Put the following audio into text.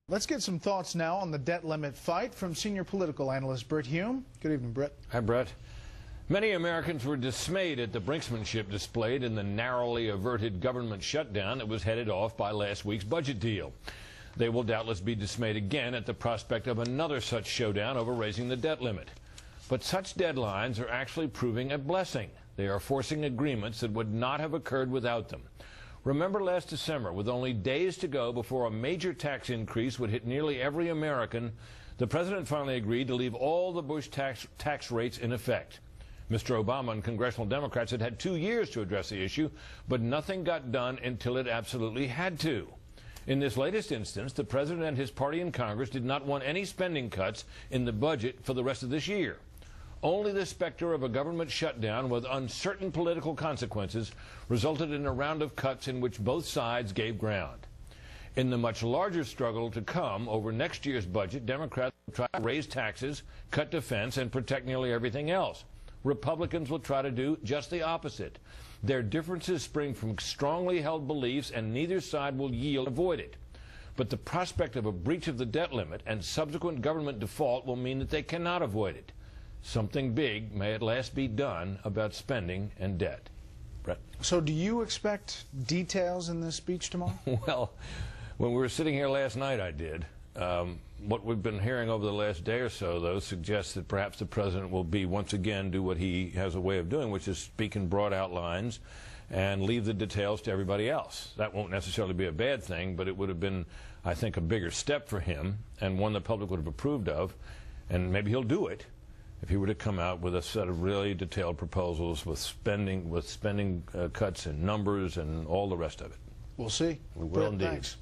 Let's get some thoughts now on the debt limit fight from senior political analyst Brett Hume. Good evening, Brett. Hi, Brett. Many Americans were dismayed at the brinksmanship displayed in the narrowly averted government shutdown that was headed off by last week's budget deal. They will doubtless be dismayed again at the prospect of another such showdown over raising the debt limit. But such deadlines are actually proving a blessing. They are forcing agreements that would not have occurred without them. Remember last December, with only days to go before a major tax increase would hit nearly every American, the president finally agreed to leave all the Bush tax rates in effect. Mr. Obama and congressional Democrats had 2 years to address the issue, but nothing got done until it absolutely had to. In this latest instance, the president and his party in Congress did not want any spending cuts in the budget for the rest of this year. Only the specter of a government shutdown with uncertain political consequences resulted in a round of cuts in which both sides gave ground. In the much larger struggle to come over next year's budget, Democrats will try to raise taxes, cut defense, and protect nearly everything else. Republicans will try to do just the opposite. Their differences spring from strongly held beliefs, and neither side will yield to avoid it. But the prospect of a breach of the debt limit and subsequent government default will mean that they cannot avoid it. Something big may at last be done about spending and debt. Brett? So do you expect details in this speech tomorrow? Well, when we were sitting here last night, I did. What we've been hearing over the last day or so, though, suggests that perhaps the president will once again do what he has a way of doing, which is speak in broad outlines and leave the details to everybody else. That won't necessarily be a bad thing, but it would have been, I think, a bigger step for him and one the public would have approved of, and maybe he'll do it if he were to come out with a set of really detailed proposals with spending cuts and numbers and all the rest of it. We'll see. We will indeed. Thanks.